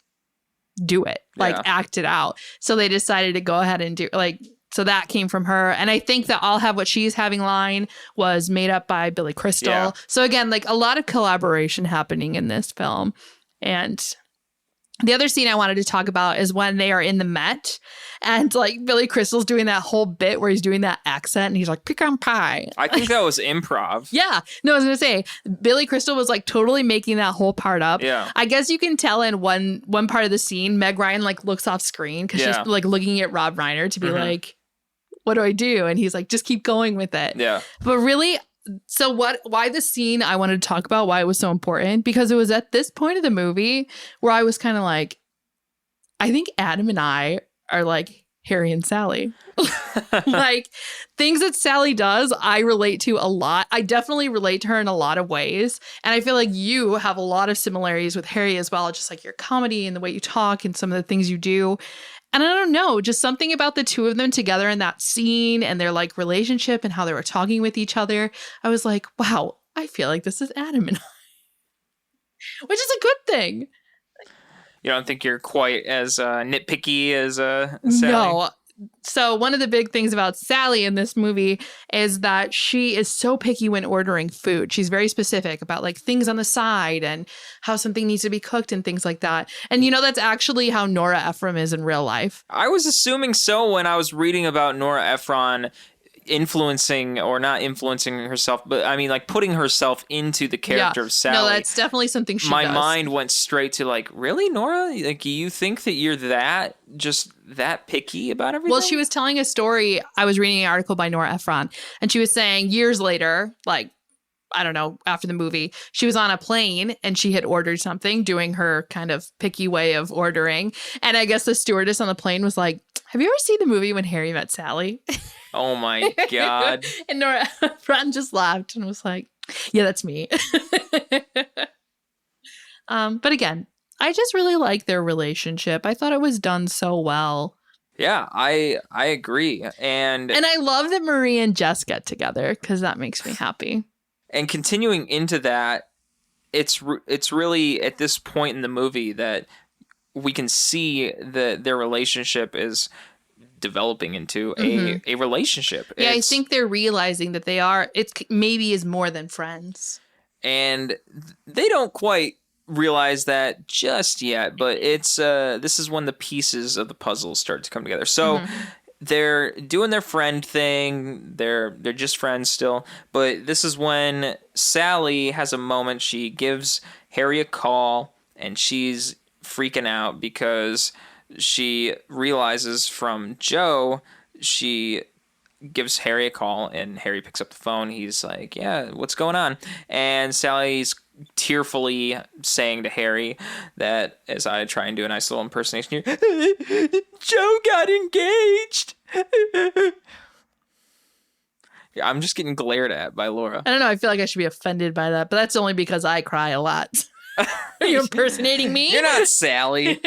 do it, like act it out. So they decided to go ahead and do like, so that came from her. And I think that I'll have what she's having line was made up by Billy Crystal. Yeah. So again, like a lot of collaboration happening in this film. And the other scene I wanted to talk about is when they are in the Met and like Billy Crystal's doing that whole bit where he's doing that accent and he's like pecan pie. I think that was improv. Yeah. No, I was going to say Billy Crystal was like totally making that whole part up. Yeah. I guess you can tell in one part of the scene, Meg Ryan like looks off screen because she's like looking at Rob Reiner to be like, what do I do? And he's like, just keep going with it. Yeah. But really, so why the scene I wanted to talk about, why it was so important, because it was at this point of the movie where I was kind of like, I think Adam and I are like Harry and Sally. Like things that Sally does, I relate to a lot. I definitely relate to her in a lot of ways. And I feel like you have a lot of similarities with Harry as well, just like your comedy and the way you talk and some of the things you do. And I don't know, just something about the two of them together in that scene and their like relationship and how they were talking with each other. I was like, wow, I feel like this is Adam and I, which is a good thing. You don't think you're quite as nitpicky as Sally? No. So one of the big things about Sally in this movie is that she is so picky when ordering food. She's very specific about like things on the side and how something needs to be cooked and things like that. And you know, that's actually how Nora Ephron is in real life. I was assuming so when I was reading about Nora Ephron influencing or not influencing herself, but I mean like putting herself into the character of Sally. No, that's definitely something she My does. mind went straight to like, really, Nora? Like, you think that you're that picky about everything? Well, she was telling a story. I was reading an article by Nora Ephron, and she was saying years later, like, I don't know, after the movie, she was on a plane and she had ordered something, doing her kind of picky way of ordering. And I guess the stewardess on the plane was like, have you ever seen the movie When Harry Met Sally? Oh my God. And Nora Ephron just laughed and was like, yeah, that's me. But again, I just really like their relationship. I thought it was done so well. Yeah, I agree. And I love that Marie and Jess get together because that makes me happy. And continuing into that, it's really at this point in the movie that we can see that their relationship is developing into a relationship. Yeah, I think they're realizing that it's maybe is more than friends. And they don't quite realize that just yet, but it's this is when the pieces of the puzzle start to come together. So they're doing their friend thing. They're just friends still. But this is when Sally has a moment. She gives Harry a call and she's freaking out because she realizes from Joe, she gives Harry a call and Harry picks up the phone. He's like, yeah, what's going on? And Sally's tearfully saying to Harry that, as I try and do a nice little impersonation here, Joe got engaged. Yeah, I'm just getting glared at by Laura. I don't know. I feel like I should be offended by that, but that's only because I cry a lot. Are you impersonating me? You're not Sally.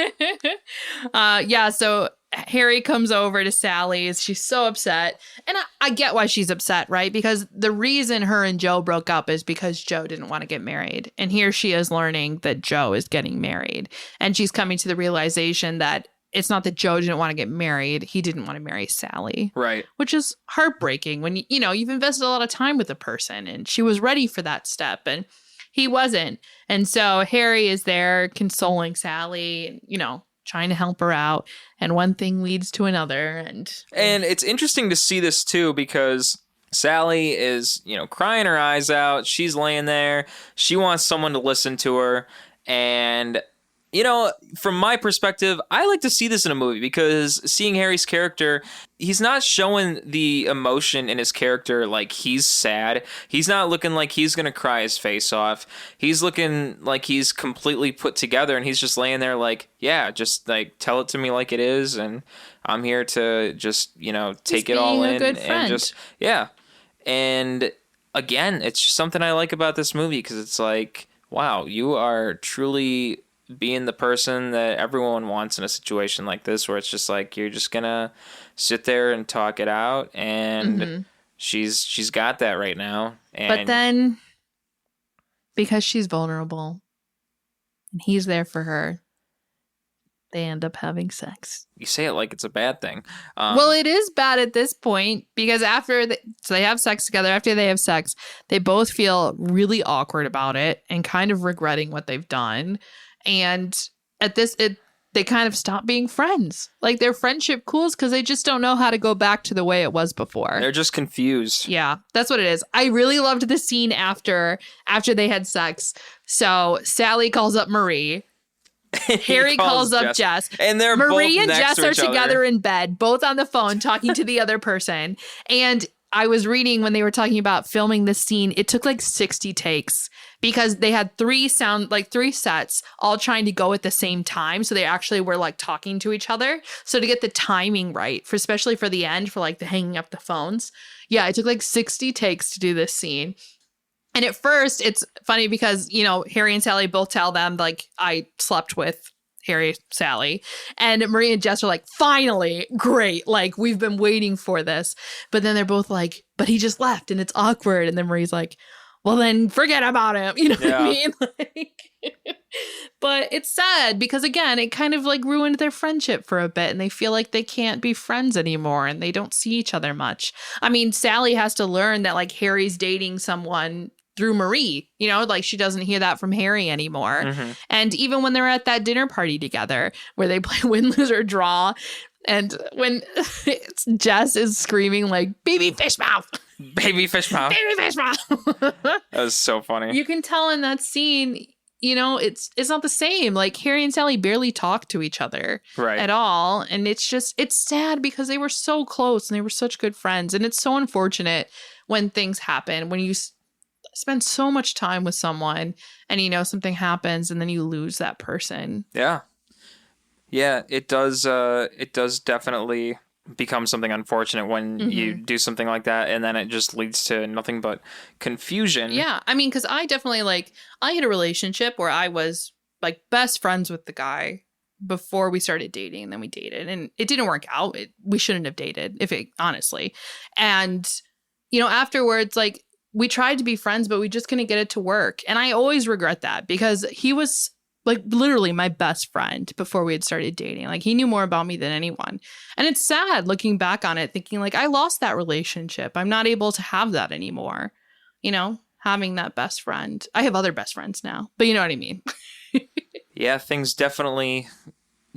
Yeah, so Harry comes over to Sally's. She's so upset. And I get why she's upset, right? Because the reason her and Joe broke up is because Joe didn't want to get married. And here she is learning that Joe is getting married. And she's coming to the realization that it's not that Joe didn't want to get married. He didn't want to marry Sally. Right. Which is heartbreaking when, you've invested a lot of time with a person and she was ready for that step and he wasn't. And so Harry is there consoling Sally, trying to help her out. And one thing leads to another. And it's interesting to see this, too, because Sally is, crying her eyes out. She's laying there. She wants someone to listen to her. And from my perspective, I like to see this in a movie because seeing Harry's character, he's not showing the emotion in his character like he's sad. He's not looking like he's going to cry his face off. He's looking like he's completely put together and he's just laying there like, yeah, just like tell it to me like it is. And I'm here to just, take it all in and just, yeah. And again, it's just something I like about this movie because it's like, wow, you are truly being the person that everyone wants in a situation like this where it's just like you're just gonna sit there and talk it out and she's got that right now. But then because she's vulnerable and he's there for her, they end up having sex. You say it like it's a bad thing. Well, it is bad at this point because so they have sex together. After they have sex, they both feel really awkward about it and kind of regretting what they've done. And at this, they kind of stop being friends. Like their friendship cools because they just don't know how to go back to the way it was before. They're just confused. Yeah, that's what it is. I really loved the scene after they had sex. So Sally calls up Marie. Harry calls up Jess. And they're Marie both and next Jess to are each other. together in bed, both on the phone talking to the other person. And I was reading when they were talking about filming this scene, it took like 60 takes because they had three sets all trying to go at the same time. So they actually were like talking to each other. So to get the timing right, especially for the end, for like the hanging up the phones. Yeah, it took like 60 takes to do this scene. And at first, it's funny because, Harry and Sally both tell them, like, I slept with Harry, Sally. And Marie and Jess are like, finally, great. Like, we've been waiting for this. But then they're both like, but he just left and it's awkward. And then Marie's like, well, then forget about him. You know what I mean? But it's sad because, again, it kind of like ruined their friendship for a bit. And they feel like they can't be friends anymore and they don't see each other much. I mean, Sally has to learn that like Harry's dating someone through Marie, like she doesn't hear that from Harry anymore. Mm-hmm. And even when they're at that dinner party together where they play win, lose, or draw, and when Jess is screaming like, baby fish mouth. Baby fish mouth. Baby fish mouth. That was so funny. You can tell in that scene, it's not the same. Like Harry and Sally barely talk to each other at all. And it's sad because they were so close and they were such good friends. And it's so unfortunate when things happen, when you spend so much time with someone and something happens and then you lose that person. Yeah it does definitely become something unfortunate when you do something like that and then it just leads to nothing but confusion. I mean, because I definitely I had a relationship where I was like best friends with the guy before we started dating, and then we dated and it didn't work out. We shouldn't have dated honestly. And afterwards, like, we tried to be friends, but we just couldn't get it to work. And I always regret that because he was like literally my best friend before we had started dating. Like he knew more about me than anyone. And it's sad looking back on it, thinking like I lost that relationship. I'm not able to have that anymore. Having that best friend. I have other best friends now, but you know what I mean? Yeah, things definitely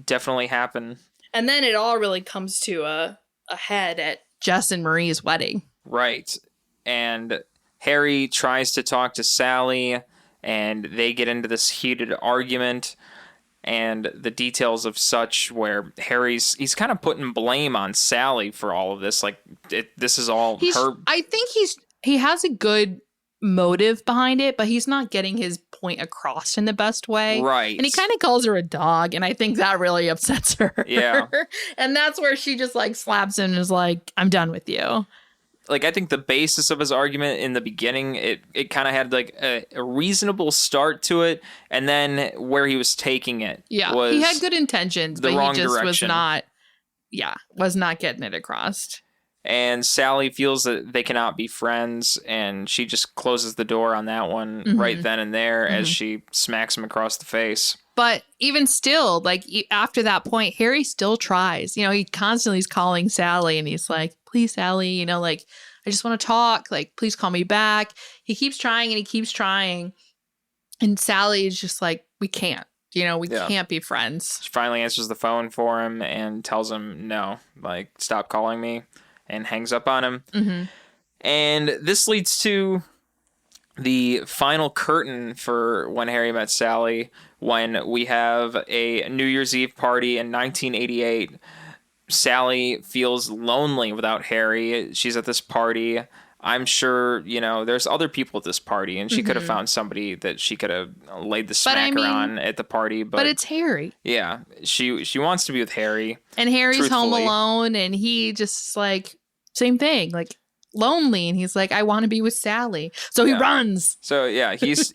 happen. And then it all really comes to a head at Jess and Marie's wedding. Right. And Harry tries to talk to Sally, and they get into this heated argument, and the details of such where he's kind of putting blame on Sally for all of this. Like, this is all her. I think he has a good motive behind it, but he's not getting his point across in the best way. Right. And he kind of calls her a dog, and I think that really upsets her. Yeah. And that's where she just like slaps him and is like, I'm done with you. Like, I think the basis of his argument in the beginning, it kind of had like a reasonable start to it, and then where he was taking it, was he had good intentions, but he just direction. Was not. was not getting it across. And Sally feels that they cannot be friends, and she just closes the door on that one right then and there as she smacks him across the face. But even still, like after that point, Harry still tries. He constantly is calling Sally and he's like, please, Sally, like, I just want to talk. Like, please call me back. He keeps trying and he keeps trying. And Sally is just like, we can't. We can't be friends. She finally answers the phone for him and tells him, no, like, stop calling me, and hangs up on him. Mm-hmm. And this leads to the final curtain for When Harry Met Sally, when we have a New Year's Eve party in 1988. Sally feels lonely without Harry. She's at this party. I'm sure, there's other people at this party, and she could have found somebody that she could have laid the smacker on at the party. But it's Harry. Yeah, she wants to be with Harry. And Harry's home truthfully. alone, and he just like, same thing, like lonely. And he's like, I want to be with Sally. So he runs. So yeah, he's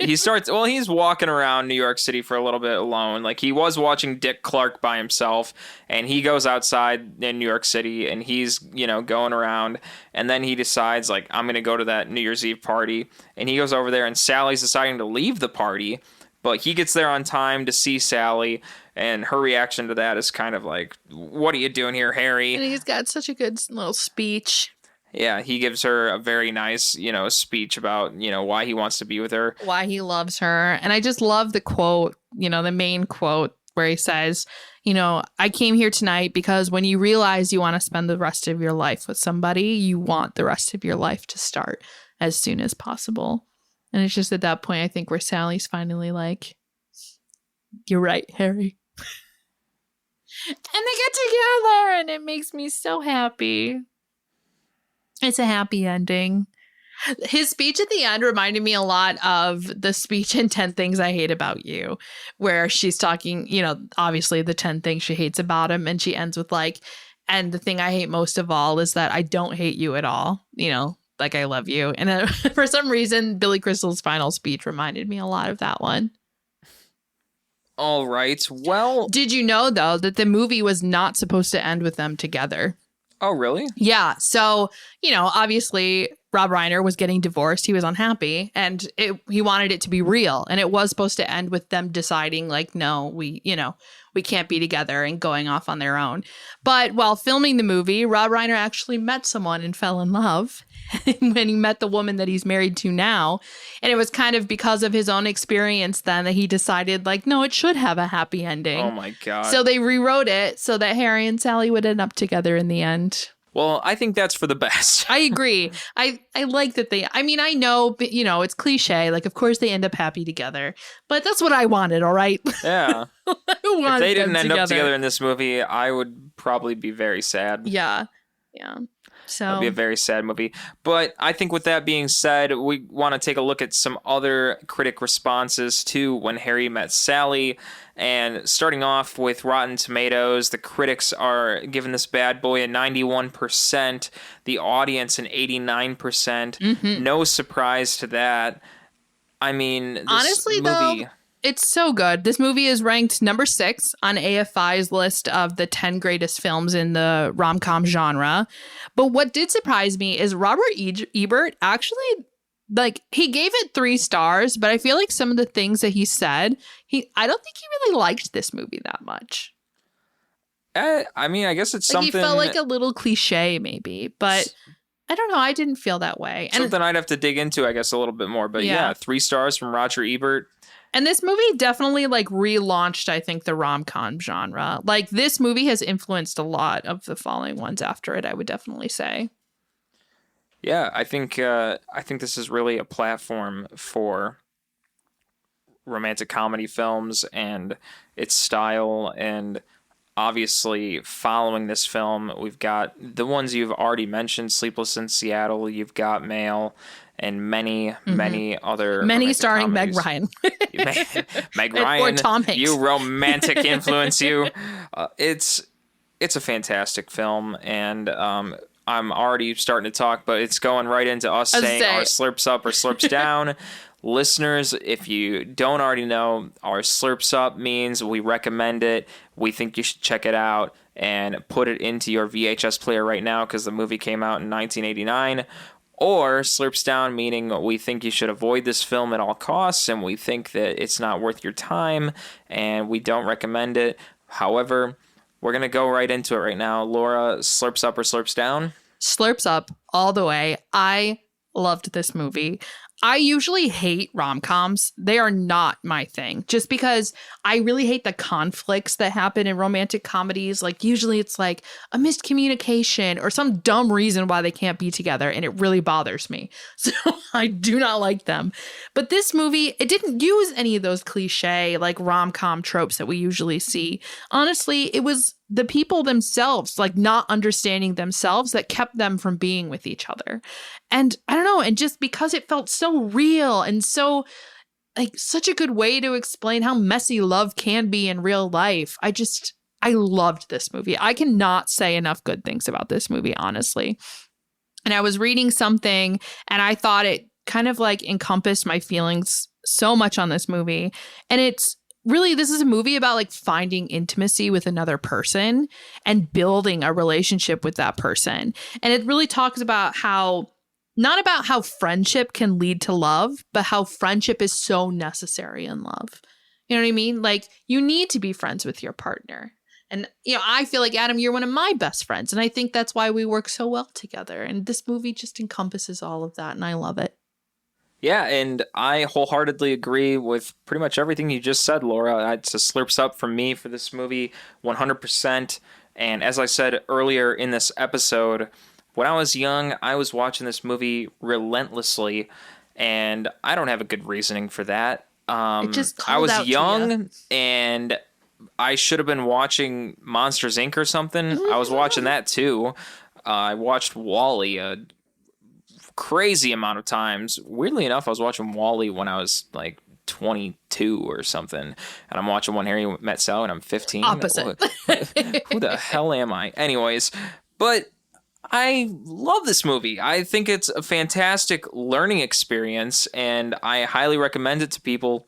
walking around New York City for a little bit alone. Like, he was watching Dick Clark by himself, and he goes outside in New York City and he's, going around, and then he decides, like, I'm going to go to that New Year's Eve party, and he goes over there, and Sally's deciding to leave the party, but he gets there on time to see Sally, and her reaction to that is kind of like, what are you doing here, Harry? And he's got such a good little speech. Yeah, he gives her a very nice, speech about, why he wants to be with her. Why he loves her. And I just love the quote, the main quote where he says, I came here tonight because when you realize you want to spend the rest of your life with somebody, you want the rest of your life to start as soon as possible. And it's just at that point, I think, where Sally's finally like, you're right, Harry. And they get together and it makes me so happy. It's a happy ending. His speech at the end reminded me a lot of the speech in 10 Things I Hate About You, where she's talking, obviously the 10 things she hates about him. And she ends with like, and the thing I hate most of all is that I don't hate you at all. Like, I love you. And then, for some reason, Billy Crystal's final speech reminded me a lot of that one. All right. Well, did you know, though, that the movie was not supposed to end with them together? Oh, really? Yeah. So, obviously Rob Reiner was getting divorced. He was unhappy and he wanted it to be real. And it was supposed to end with them deciding like, no, we can't be together and going off on their own. But while filming the movie, Rob Reiner actually met someone and fell in love when he met the woman that he's married to now. And it was kind of because of his own experience then that he decided like, no, it should have a happy ending. Oh my God. So they rewrote it so that Harry and Sally would end up together in the end. Well, I think that's for the best. I agree. I like that I know, but, it's cliche. Like, of course they end up happy together, but that's what I wanted. All right. Yeah. If they didn't end up together in this movie, I would probably be very sad. Yeah. Yeah. So it'd be a very sad movie. But I think with that being said, we want to take a look at some other critic responses to When Harry Met Sally. And starting off with Rotten Tomatoes, the critics are giving this bad boy a 91%, the audience an 89%. Mm-hmm. No surprise to that. I mean, this honestly, movie... though, it's so good. This movie is ranked number 6 on AFI's list of the 10 greatest films in the rom-com genre. But what did surprise me is Robert Ebert actually, like, he gave it 3 stars, but I feel like some of the things that he said, I don't think he really liked this movie that much. I mean, I guess it's like, something... He felt like a little cliche, maybe, but... I don't know. I didn't feel that way. And something I'd have to dig into, I guess, a little bit more. But yeah 3 stars from Roger Ebert. And this movie definitely like relaunched, I think, the rom-com genre. Like, this movie has influenced a lot of the following ones after it, I would definitely say. Yeah, I think this is really a platform for romantic comedy films and its style. And obviously, following this film, we've got the ones you've already mentioned, Sleepless in Seattle, you've got Mail, and many other many starring comedies. Meg Ryan. Meg Ryan, or Tom Hanks. You romantic influence, you. It's a fantastic film, and I'm already starting to talk, but it's going right into us saying our slurps up or slurps down. listeners, if you don't already know, our Slurps Up means we recommend it. We think you should check it out and put it into your VHS player right now because the movie came out in 1989. Or Slurps Down, meaning we think you should avoid this film at all costs and we think that it's not worth your time and we don't recommend it. However, we're going to go right into it right now. Laura, Slurps Up or Slurps Down? Slurps Up all the way. I loved this movie. I usually hate rom-coms. They are not my thing, just because I really hate the conflicts that happen in romantic comedies. Like usually it's like a miscommunication or some dumb reason why they can't be together, and it really bothers me. So I do not like them. But this movie, it didn't use any of those cliche like rom-com tropes that we usually see. Honestly, it was the people themselves, like not understanding themselves, that kept them from being with each other. And I don't know, and just because it felt so real and so like such a good way to explain how messy love can be in real life. I loved this movie. I cannot say enough good things about this movie, honestly. And I was reading something and I thought it kind of like encompassed my feelings so much on this movie. And it's really, this is a movie about like finding intimacy with another person and building a relationship with that person. And it really talks about how, not about how friendship can lead to love, but how friendship is so necessary in love. You know what I mean? Like you need to be friends with your partner. And, you know, I feel like, Adam, you're one of my best friends. And I think that's why we work so well together. And this movie just encompasses all of that. And I love it. Yeah, and I wholeheartedly agree with pretty much everything you just said, Laura. It's a Slurps Up from me for this movie, 100%. And as I said earlier in this episode, when I was young, I was watching this movie relentlessly, and I don't have a good reasoning for that. It just I called out was to young, you. and I should have been watching Monsters, Inc. or something. I was watching that, too. I watched Wall-E a crazy amount of times. Weirdly enough, I was watching Wall-E when I was like 22 or something, and I'm watching When Harry Met Sally and I'm 15. Opposite. Who the hell am I? Anyways, but I love this movie. I think it's a fantastic learning experience, and I highly recommend it to people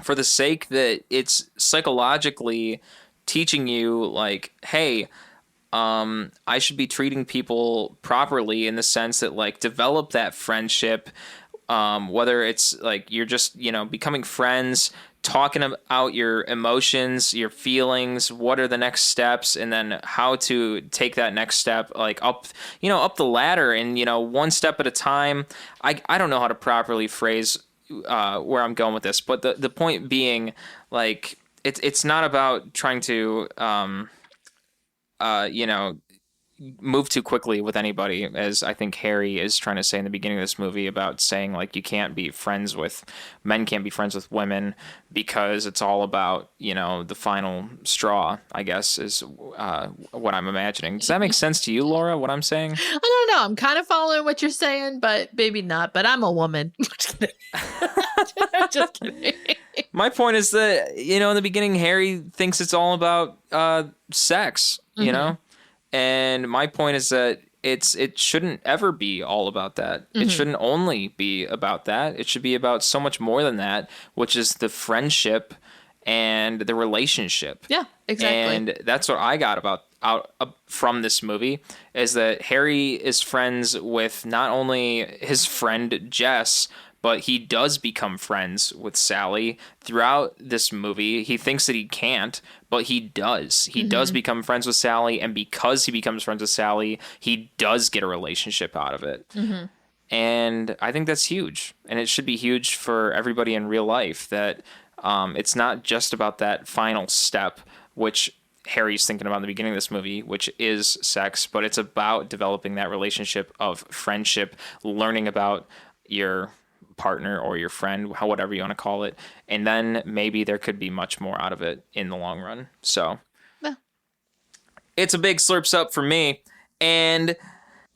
for the sake that it's psychologically teaching you, like, hey, I should be treating people properly in the sense that, like, develop that friendship, whether it's like you're just, you know, becoming friends, talking about your emotions, your feelings, what are the next steps, and then how to take that next step, like up the ladder, and, you know, one step at a time. I don't know how to properly phrase where I'm going with this, but the point being, like, it's not about trying to move too quickly with anybody, as I think Harry is trying to say in the beginning of this movie about saying, like, men can't be friends with women because it's all about, you know, the final straw, I guess, is what I'm imagining. Does that make sense to you, Laura, what I'm saying? I don't know. I'm kind of following what you're saying, but maybe not. But I'm a woman. Just kidding. Just kidding. My point is that, you know, in the beginning, Harry thinks it's all about sex, you know? And my point is that it shouldn't ever be all about that. It shouldn't only be about that. It should be about so much more than that, which is the friendship and the relationship. Yeah, exactly. And that's what I got out from this movie, is that Harry is friends with not only his friend Jess, but he does become friends with Sally throughout this movie. He thinks that he can't, but he does. He does become friends with Sally, and because he becomes friends with Sally, he does get a relationship out of it. And I think that's huge. And it should be huge for everybody in real life, that it's not just about that final step, which Harry's thinking about in the beginning of this movie, which is sex, but it's about developing that relationship of friendship, learning about your partner or your friend, whatever you want to call it, and then maybe there could be much more out of it in the long run. So it's a big Slurps Up for me. And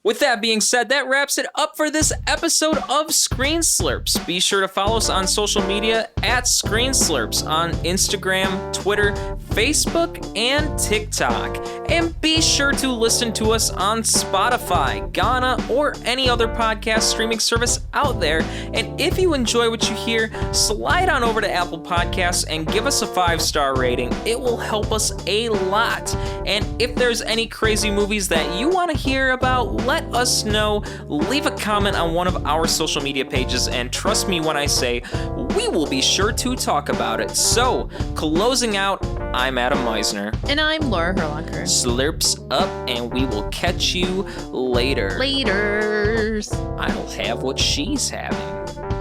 with that being said, that wraps it up for this episode of Screen Slurps. Be sure to follow us on social media at Screen Slurps on Instagram, Twitter, Facebook, and TikTok. And be sure to listen to us on Spotify, Ghana, or any other podcast streaming service out there. And if you enjoy what you hear, slide on over to Apple Podcasts and give us a 5-star rating. It will help us a lot. And if there's any crazy movies that you want to hear about, let us know. Leave a comment on one of our social media pages, and trust me when I say we will be sure to talk about it. So, closing out, I'm Adam Meisner. And I'm Laura Herlocker. Slurps up, and we will catch you later. Laters. I'll have what she's having.